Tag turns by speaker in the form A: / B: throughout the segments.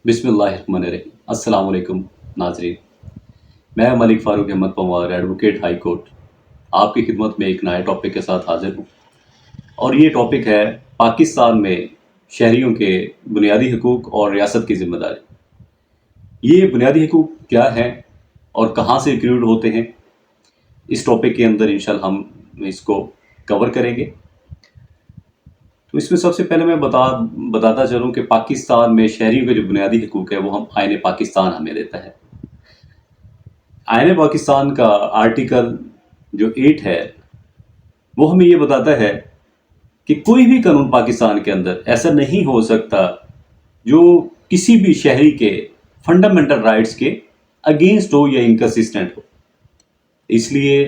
A: बिस्मिल्लाहिर्रहमानिर्रहीम। अस्सलाम वालेकुम नाज़रीन। मैं Malik Farooq Ahmad Panwar, advocate high court, आपकी खिदमत में एक नए टॉपिक के साथ हाज़िर हूँ। और ये टॉपिक है पाकिस्तान में शहरियों के बुनियादी हकूक़ और रियासत की ज़िम्मेदारी। ये बुनियादी हकूक़ क्या हैं और कहाँ से इंक्लूड होते हैं, इस टॉपिक के अंदर इंशाअल्लाह हम इसको कवर करेंगे। तो इसमें सबसे पहले मैं बताता चलूँ कि पाकिस्तान में शहरियों के जो बुनियादी हकूक़ है वो हम आईन पाकिस्तान हमें देता है। आईन पाकिस्तान का आर्टिकल जो 8 है वो हमें ये बताता है कि कोई भी कानून पाकिस्तान के अंदर ऐसा नहीं हो सकता जो किसी भी शहरी के फंडामेंटल राइट्स के अगेंस्ट हो या इनकंसिस्टेंट हो। इसलिए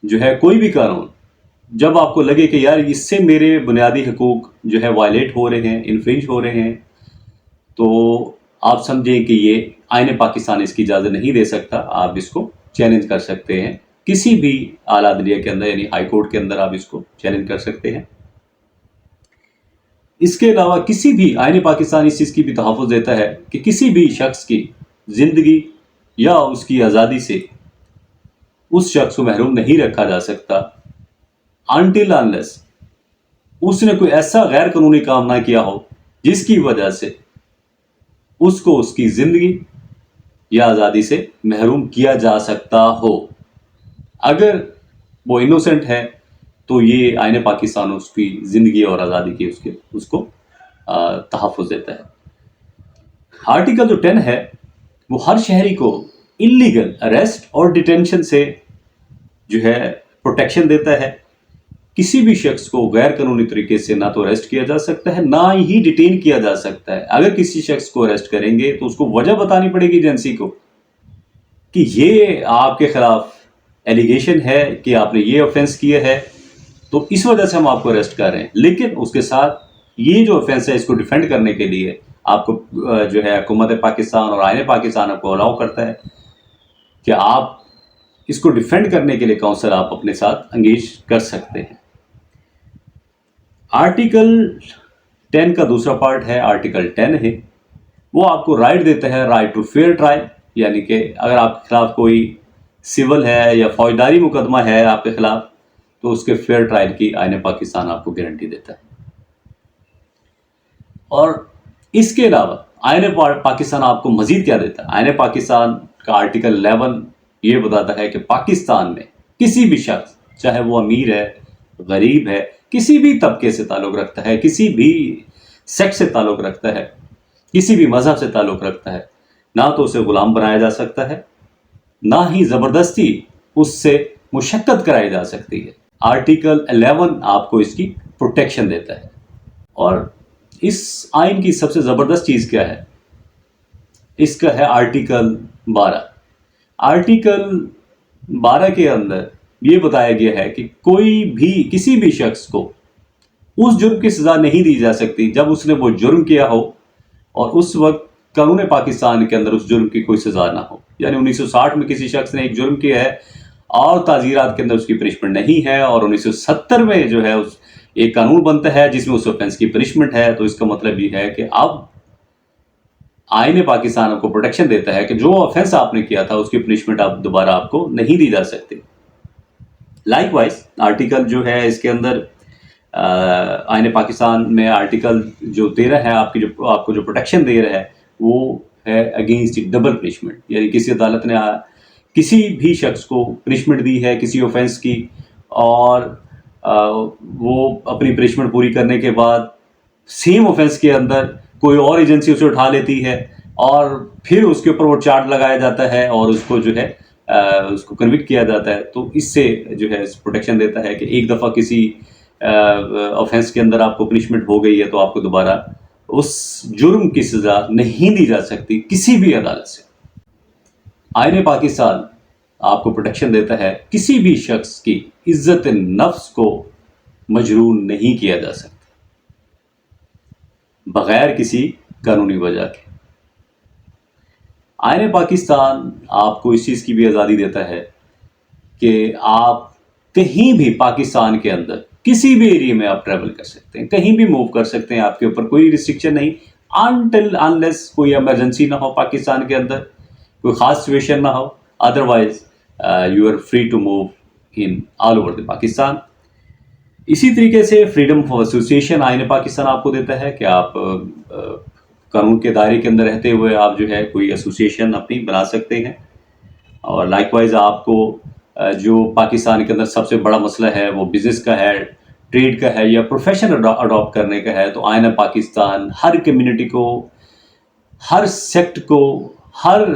A: जो है कोई भी कानून जब आपको लगे कि यार इससे मेरे बुनियादी हकूक़ जो है वायलेट हो रहे हैं, इन्फ्रिंज हो रहे हैं, तो आप समझें कि ये आईन पाकिस्तान इसकी इजाज़त नहीं दे सकता। आप इसको चैलेंज कर सकते हैं किसी भी आला अदलिया के अंदर, यानी हाई कोर्ट के अंदर आप इसको चैलेंज कर सकते हैं। इसके अलावा किसी भी आईन पाकिस्तान इस चीज़ की भी तहफ़्फ़ुज़ देता है कि किसी भी शख्स की ज़िंदगी या उसकी आज़ादी से उस शख्स को महरूम नहीं रखा जा सकता अनटिल अनलेस उसने कोई ऐसा गैर कानूनी काम ना किया हो जिसकी वजह से उसको उसकी ज़िंदगी या आज़ादी से महरूम किया जा सकता हो। अगर वो इनोसेंट है तो ये आईन पाकिस्तान उसकी ज़िंदगी और आज़ादी की उसको तहफ़्फ़ुज़ देता है। आर्टिकल जो 10 है वो हर शहरी को इल्लीगल अरेस्ट और डिटेंशन से जो है प्रोटेक्शन देता है। किसी भी शख्स को गैर कानूनी तरीके से ना तो अरेस्ट किया जा सकता है, ना ही डिटेन किया जा सकता है। अगर किसी शख्स को अरेस्ट करेंगे तो उसको वजह बतानी पड़ेगी एजेंसी को कि ये आपके खिलाफ एलिगेशन है कि आपने ये ऑफेंस किया है, तो इस वजह से हम आपको अरेस्ट कर रहे हैं। लेकिन उसके साथ ये जो ऑफेंस है इसको डिफेंड करने के लिए आपको जो है हुकूमत पाकिस्तान और आईन पाकिस्तान आपको अलाउ करता है कि आप इसको डिफेंड करने के लिए काउंसिल आप अपने साथ एंगेज कर सकते हैं। आर्टिकल 10 का दूसरा पार्ट है, आर्टिकल 10 है, वो आपको राइट देता है, राइट टू फेयर ट्रायल, यानी कि अगर आपके खिलाफ कोई सिविल है या फौजदारी मुकदमा है आपके खिलाफ, तो उसके फेयर ट्रायल की आईन पाकिस्तान आपको गारंटी देता है। और इसके अलावा आईन पाकिस्तान आपको मजीद क्या देता है? आईन पाकिस्तान का आर्टिकल 11 ये बताता है कि पाकिस्तान में किसी भी शख्स, चाहे वो अमीर है, गरीब है, किसी भी तबके से ताल्लुक़ रखता है, किसी भी सेक्स से ताल्लुक़ रखता है, किसी भी मज़हब से ताल्लुक़ रखता है, ना तो उसे ग़ुलाम बनाया जा सकता है, ना ही ज़बरदस्ती उससे मुशक्क़त कराई जा सकती है। आर्टिकल 11 आपको इसकी प्रोटेक्शन देता है। और इस आइन की सबसे ज़बरदस्त चीज़ क्या है? इसका है आर्टिकल 12। आर्टिकल 12 के अंदर ये बताया गया है कि कोई भी किसी भी शख्स को उस जुर्म की सज़ा नहीं दी जा सकती जब उसने वो जुर्म किया हो और उस वक्त कानून पाकिस्तान के अंदर उस जुर्म की कोई सज़ा ना हो। यानी 1960 में किसी शख्स ने एक जुर्म किया है और ताज़ीरात के अंदर उसकी पनिशमेंट नहीं है, और 1970 में जो है उस एक कानून बनता है जिसमें उस ऑफेंस की पनिशमेंट है, तो इसका मतलब ये है कि अब आईन पाकिस्तान आपको प्रोटेक्शन देता है कि जो ऑफेंस आपने किया था उसकी पनिशमेंट आप दोबारा आपको नहीं दी जा सकती। लाइकवाइज आर्टिकल जो है इसके अंदर आईन पाकिस्तान में आर्टिकल जो 13 है आपको जो प्रोटेक्शन दे रहा है वो है अगेंस्ट डबल पनिशमेंट। यानी किसी अदालत ने किसी भी शख्स को पनिशमेंट दी है किसी ऑफेंस की, और वो अपनी पनिशमेंट पूरी करने के बाद सेम ऑफेंस के अंदर कोई और एजेंसी उसे उठा लेती है और फिर उसके ऊपर वो चार्ज लगाया जाता है और उसको जो है उसको कन्विक्ट किया जाता है, तो इससे जो है प्रोटेक्शन देता है कि एक दफ़ा किसी ऑफेंस के अंदर आपको पनिशमेंट हो गई है तो आपको दोबारा उस जुर्म की सज़ा नहीं दी जा सकती किसी भी अदालत से। आईन पाकिस्तान आपको प्रोटेक्शन देता है, किसी भी शख्स की इज्जत नफ्स को मजरूह नहीं किया जा सकता बग़ैर किसी कानूनी वजह के। आईन पाकिस्तान आपको इस चीज़ की भी आज़ादी देता है कि आप कहीं भी पाकिस्तान के अंदर किसी भी एरिया में आप ट्रैवल कर सकते हैं, कहीं भी मूव कर सकते हैं, आपके ऊपर कोई रिस्ट्रिक्शन नहीं। until unless कोई emergency ना हो पाकिस्तान के अंदर, कोई ख़ास सिचुएशन ना हो, otherwise you are free to move in all over the Pakistan. इसी तरीके से फ्रीडम ऑफ एसोसिएशन आईन पाकिस्तान आपको देता है कि आप कानून के दायरे के अंदर रहते हुए आप जो है कोई एसोसिएशन अपनी बना सकते हैं। और लाइकवाइज आपको जो पाकिस्तान के अंदर सबसे बड़ा मसला है वो बिज़नेस का है, ट्रेड का है या प्रोफेशन अडॉप्ट करने का है, तो आईन पाकिस्तान हर कम्युनिटी को, हर सेक्ट को, हर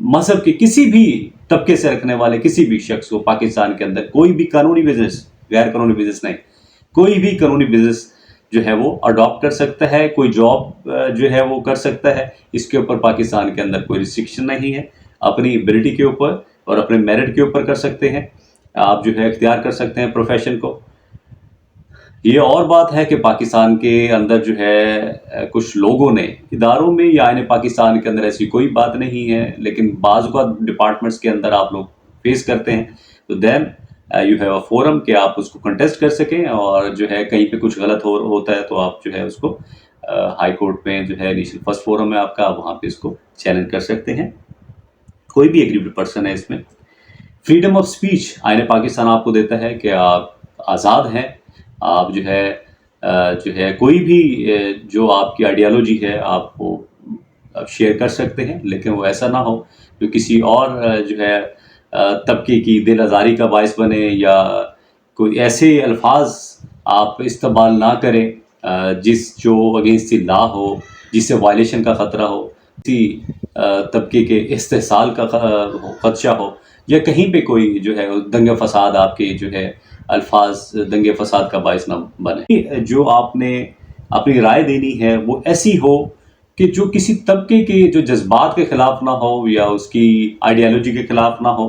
A: मज़हब के किसी भी तबके से रखने वाले किसी भी शख्स को पाकिस्तान के अंदर कोई भी कानूनी बिजनेस, गैर कानूनी बिजनेस नहीं, कोई भी कानूनी बिजनेस जो है वो अडॉप्ट कर सकता है, कोई जॉब जो है वो कर सकता है। इसके ऊपर पाकिस्तान के अंदर कोई रिस्ट्रिक्शन नहीं है। अपनी एबिलिटी के ऊपर और अपने मेरिट के ऊपर कर सकते हैं, आप जो है इख्तियार कर सकते हैं प्रोफेशन को। ये और बात है कि पाकिस्तान के अंदर जो है कुछ लोगों ने इदारों में या आईन पाकिस्तान के अंदर ऐसी कोई बात नहीं है, लेकिन बाज़ डिपार्टमेंट्स के अंदर आप लोग फेस करते हैं, तो then you have a forum कि आप उसको कंटेस्ट कर सकें, और जो है कहीं पे कुछ गलत होता है तो आप जो है उसको हाई कोर्ट में जो है नेशनल फर्स्ट फोरम है आपका, आप वहाँ पे इसको चैलेंज कर सकते हैं। कोई भी एग्रीड पर्सन है इसमें। फ्रीडम ऑफ स्पीच आईन पाकिस्तान आपको देता है कि आप आज़ाद हैं, आप जो है कोई भी जो आपकी आइडियालॉजी है आप वो शेयर कर सकते हैं, लेकिन वो ऐसा ना हो जो किसी और जो है तबके की दिल आज़ारी का बायस बने, या कोई ऐसे अल्फाज आप इस्तेमाल ना करें जो अगेंस्ट द लॉ हो, जिससे वायलेशन का ख़तरा हो, किसी तबके के इस्तेहसाल का खदशा हो, या कहीं पे कोई जो है दंगे फसाद आपके जो है अल्फाज दंगे फसाद का बायस ना बने। जो आपने अपनी राय देनी है वो ऐसी हो कि जो किसी तबके के जो जज्बात के ख़िलाफ़ ना हो या उसकी आइडियालॉजी के ख़िलाफ़ ना हो।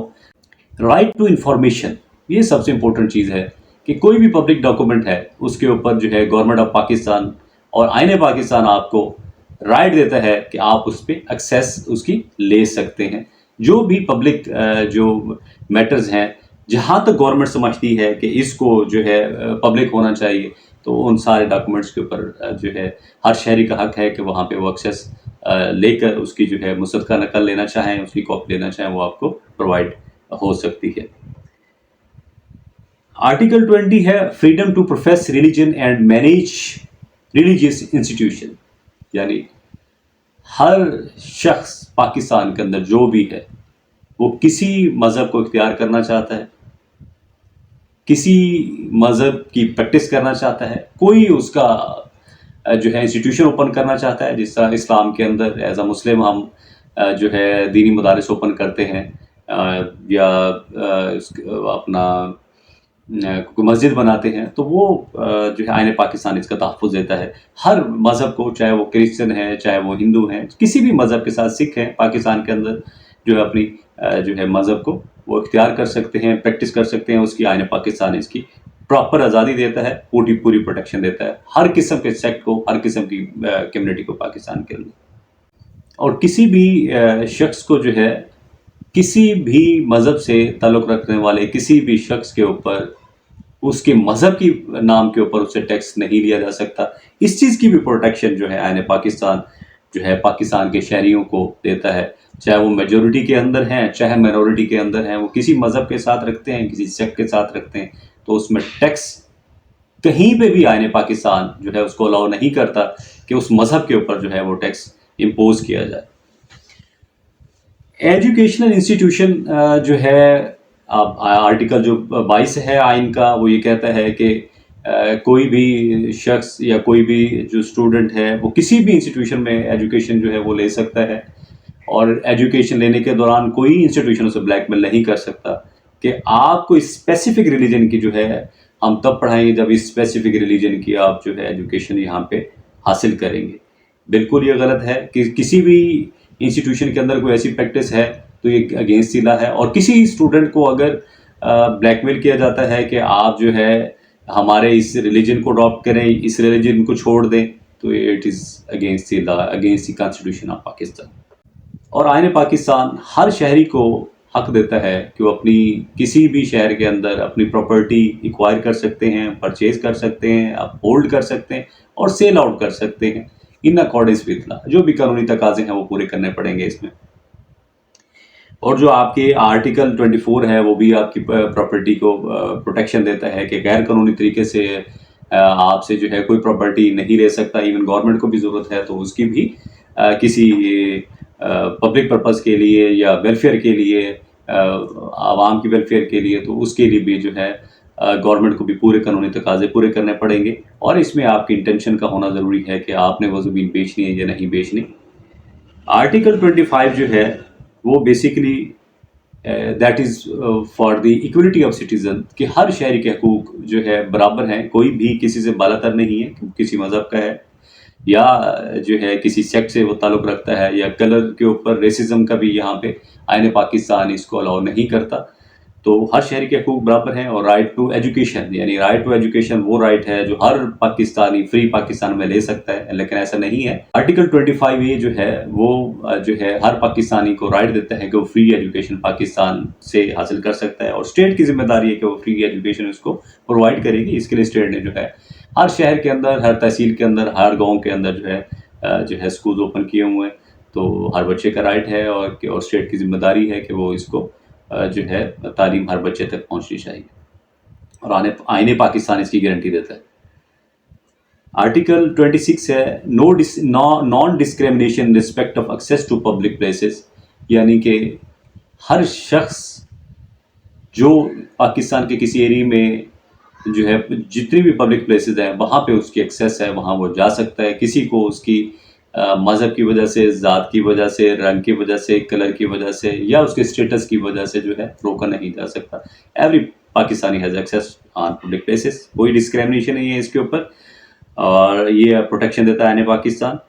A: राइट टू इंफॉर्मेशन, ये सबसे इम्पोर्टेंट चीज़ है कि कोई भी पब्लिक डॉक्यूमेंट है उसके ऊपर जो है गवर्नमेंट ऑफ पाकिस्तान और आईन पाकिस्तान आपको राइट देता है कि आप उस पर एक्सेस उसकी ले सकते हैं। जो भी पब्लिक जो मैटर्स हैं जहाँ तक गवर्नमेंट समझती है कि इसको जो है पब्लिक होना चाहिए, तो उन सारे डॉक्यूमेंट्स के ऊपर जो है हर शहरी का हक है कि वहाँ पे वो एक्सेस लेकर उसकी जो है मुसद्दका नकल लेना चाहें, उसकी कॉपी लेना चाहें, वो आपको प्रोवाइड हो सकती है। आर्टिकल 20 है freedom to profess religion and manage religious institution, यानी हर शख्स पाकिस्तान के अंदर जो भी है वो किसी मज़हब को इख्तियार करना चाहता है, किसी मज़हब की प्रैक्टिस करना चाहता है, कोई उसका जो है इंस्टीट्यूशन ओपन करना चाहता है, जिस तरह इस्लाम के अंदर एज अ मुस्लिम हम जो है दीनी मदारिस ओपन करते हैं, या अपना कोई मस्जिद बनाते हैं, तो वो जो है आईन पाकिस्तान इसका तहफ़्फ़ुज़ देता है हर मज़हब को, चाहे वो क्रिश्चियन है, चाहे वो हिंदू हैं, किसी भी मज़हब के साथ सिख हैं, पाकिस्तान के अंदर जो है अपनी जो है मज़हब को वो इख्तियार कर सकते हैं, प्रैक्टिस कर सकते हैं, उसकी आईन पाकिस्तान इसकी प्रॉपर आज़ादी देता है, पूरी प्रोटेक्शन देता है हर किस्म के सेक्ट को, हर किस्म की कम्युनिटी को पाकिस्तान के अंदर। और किसी भी शख्स को जो है किसी भी मज़हब से ताल्लुक़ रखने वाले किसी भी शख्स के ऊपर उसके मज़हब की नाम के ऊपर उससे टैक्स नहीं लिया जा सकता। इस चीज़ की भी प्रोटेक्शन जो है आईन पाकिस्तान जो है पाकिस्तान के शहरियों को देता है, चाहे वो मेजॉरिटी के अंदर हैं, चाहे माइनॉरिटी के अंदर हैं, वो किसी मज़हब के साथ रखते हैं, किसी सेक्ट के साथ रखते हैं, तो उसमें टैक्स कहीं पे भी आईन पाकिस्तान जो है उसको अलाउ नहीं करता कि उस मज़हब के ऊपर जो है वो टैक्स इम्पोज किया जाए। एजुकेशनल इंस्टीट्यूशन जो है आर्टिकल जो 22 है आइन का, वो ये कहता है कि कोई भी शख्स या कोई भी जो स्टूडेंट है वो किसी भी इंस्टीट्यूशन में एजुकेशन जो है वो ले सकता है, और एजुकेशन लेने के दौरान कोई इंस्टीट्यूशन उसे ब्लैकमेल नहीं कर सकता कि आपको स्पेसिफिक रिलीजन की जो है हम तब पढ़ाएंगे जब इस स्पेसिफिक रिलीजन की आप जो है एजुकेशन यहाँ पे हासिल करेंगे। बिल्कुल ये गलत है कि किसी भी इंस्टीट्यूशन के अंदर कोई ऐसी प्रैक्टिस है तो ये अगेंस्ट द लॉ है। और किसी स्टूडेंट को अगर ब्लैकमेल किया जाता है कि आप जो है हमारे इस रिलीजन को अडॉप्ट करें, इस रिलीजन को छोड़ दें, तो it is against the law, against the constitution of Pakistan. और आईन पाकिस्तान हर शहरी को हक देता है कि वो अपनी किसी भी शहर के अंदर अपनी प्रॉपर्टी एक्वायर कर सकते हैं, परचेज कर सकते हैं, आप होल्ड कर सकते हैं और सेल आउट कर सकते हैं, इन अकॉर्डेंस विद लॉ, जो भी कानूनी तकाजे हैं वो पूरे करने पड़ेंगे इसमें। और जो आपके आर्टिकल 24 है वो भी आपकी प्रॉपर्टी को प्रोटेक्शन देता है कि गैर कानूनी तरीके से आपसे जो है कोई प्रॉपर्टी नहीं ले सकता। इवन गवर्नमेंट को भी ज़रूरत है तो उसकी भी किसी पब्लिक पर्पस के लिए या वेलफेयर के लिए, आवाम की वेलफेयर के लिए, तो उसके लिए भी जो है गवर्नमेंट को भी पूरे कानूनी तकाजे पूरे करने पड़ेंगे। और इसमें आपकी इंटेंशन का होना ज़रूरी है कि आपने वो ज़मीन बेचनी है या नहीं बेचनी। आर्टिकल 25 जो है वो basically that is for the equality of citizen, कि हर शहरी के हकूक़ जो है बराबर हैं, कोई भी किसी से बालातर नहीं है, किसी मज़हब का है या जो है किसी सेक्ट से वो ताल्लुक़ रखता है या कलर के ऊपर रेसिज्म का भी यहाँ पे आईन पाकिस्तान इसको अलाउ नहीं करता। तो हर शहरी के हकूक़ बराबर हैं। और राइट टू एजुकेशन, यानी राइट टू एजुकेशन वो राइट है जो हर पाकिस्तानी फ्री पाकिस्तान में ले सकता है, लेकिन ऐसा नहीं है। आर्टिकल 25A जो है वो जो है हर पाकिस्तानी को राइट देता है कि वो फ्री एजुकेशन पाकिस्तान से हासिल कर सकता है, और स्टेट की जिम्मेदारी है कि वो फ्री एजुकेशन उसको प्रोवाइड करेगी। इसके लिए स्टेट ने जो है हर शहर के अंदर, हर तहसील के अंदर, हर गाँव के अंदर जो है स्कूल ओपन किए हुए हैं। तो हर बच्चे का राइट है और स्टेट की जिम्मेदारी है कि वो इसको जो है तालीम हर बच्चे तक पहुंचनी चाहिए, और आईने पाकिस्तान इसकी गारंटी देता है। आर्टिकल 26 है non discrimination respect of access to public places, यानी कि हर शख्स जो पाकिस्तान के किसी एरिया में जो है जितनी भी पब्लिक प्लेसेस हैं वहाँ पे उसकी एक्सेस है, वहाँ वो जा सकता है। किसी को उसकी मज़हब की वजह से, ज़ात की वजह से, रंग की वजह से, कलर की वजह से या उसके स्टेटस की वजह से जो है रोका नहीं जा सकता। Every Pakistani has access on public places, कोई डिस्क्रिमिनेशन नहीं है इसके ऊपर, और ये प्रोटेक्शन देता है आईन पाकिस्तान।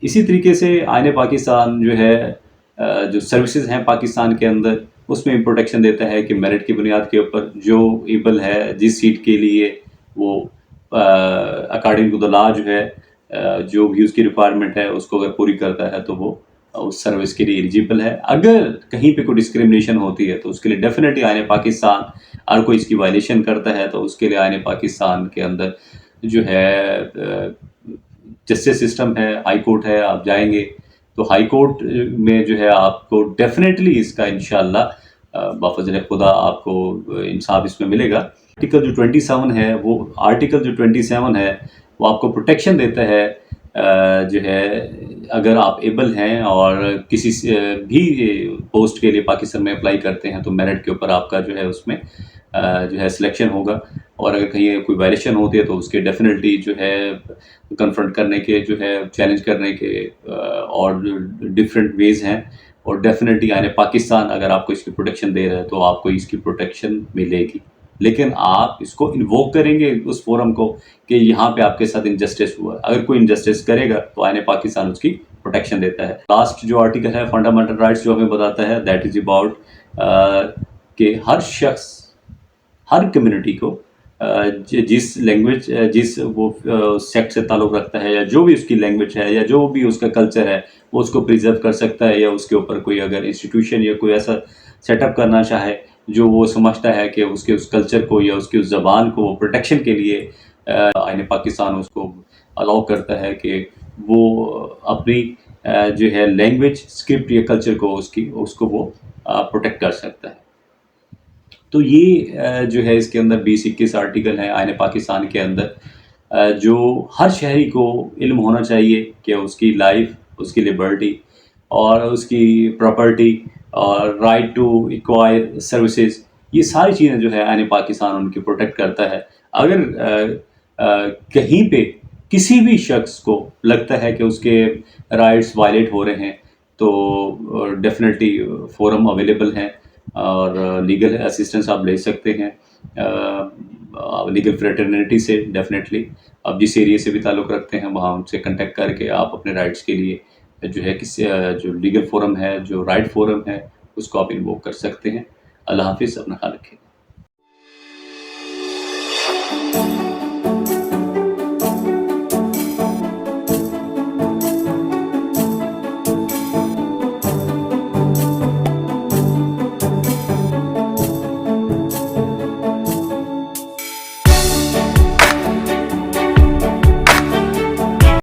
A: इसी तरीके से आईन पाकिस्तान जो है जो सर्विसेज हैं पाकिस्तान के अंदर उसमें प्रोटेक्शन देता है कि मेरिट की बुनियाद के ऊपर जो एबल है जिस सीट के लिए वो अकॉर्डिंग टू द लॉ जो है जो भी उसकी रिक्वायरमेंट है उसको अगर पूरी करता है तो वो उस सर्विस के लिए एलिजिबल है। अगर कहीं पे कोई डिस्क्रिमिनेशन होती है तो उसके लिए डेफिनेटली आईन पाकिस्तान, अगर कोई इसकी वायलेशन करता है तो उसके लिए आईन पाकिस्तान के अंदर जो है जस्टिस सिस्टम है, हाई कोर्ट है, आप जाएंगे तो हाई कोर्ट में जो है आपको डेफिनेटली इसका इंशाअल्लाह बाफजल खुदा आपको इंसाफ इसमें मिलेगा। आर्टिकल जो 27 है वो आपको प्रोटेक्शन देता है जो है अगर आप एबल हैं और किसी भी पोस्ट के लिए पाकिस्तान में अप्लाई करते हैं तो मेरिट के ऊपर आपका जो है उसमें जो है सिलेक्शन होगा, और अगर कहीं कोई वायलेशन होती है तो उसके डेफिनेटली जो है कन्फ्रंट करने के जो है चैलेंज करने के और डिफरेंट वेज हैं, और डेफिनेटली आईन पाकिस्तान अगर आपको इसकी प्रोटेक्शन दे रहा है तो आपको इसकी प्रोटेक्शन मिलेगी। लेकिन आप इसको इन्वोक करेंगे उस फोरम को कि यहाँ पे आपके साथ इनजस्टिस हुआ। अगर कोई इनजस्टिस करेगा तो आईन पाकिस्तान उसकी प्रोटेक्शन देता है। लास्ट जो आर्टिकल है फंडामेंटल राइट्स जो हमें बताता है दैट इज़ अबाउट कि हर शख्स, हर कम्युनिटी को जिस लैंग्वेज, जिस वो सेक्ट से ताल्लुक़ रखता है या जो भी उसकी लैंग्वेज है या जो भी उसका कल्चर है वो उसको प्रिजर्व कर सकता है, या उसके ऊपर कोई अगर इंस्टीट्यूशन या कोई ऐसा सेटअप करना चाहे जो वो समझता है कि उसके उस कल्चर को या उसकी उस ज़बान को प्रोटेक्शन के लिए आईन पाकिस्तान उसको अलाउ करता है कि वो अपनी जो है लैंग्वेज, स्क्रिप्ट या कल्चर को उसको वो प्रोटेक्ट कर सकता है। तो ये जो है इसके अंदर 20-21 आर्टिकल हैं आईन पाकिस्तान के अंदर जो हर शहरी को इल्म होना चाहिए कि उसकी लाइफ, उसकी लिबर्टी और उसकी प्रॉपर्टी और राइट टू एक्वायर सर्विसेज, ये सारी चीज़ें जो है आईन पाकिस्तान उनकी प्रोटेक्ट करता है। अगर कहीं पे किसी भी शख्स को लगता है कि उसके राइट्स वायलेट हो रहे हैं तो डेफिनेटली फोरम अवेलेबल हैं और लीगल असिस्टेंस आप ले सकते हैं लीगल फ्रेटर्निटी से। डेफिनेटली आप जिस एरिया से भी ताल्लुक़ रखते हैं वहाँ उनसे कांटेक्ट करके आप अपने राइट्स के लिए जो है जो लीगल फोरम है, जो राइट फोरम है, उसको आप इन्वोक कर सकते हैं। अल्लाह हाफिज़, अपना ख्याल रखें।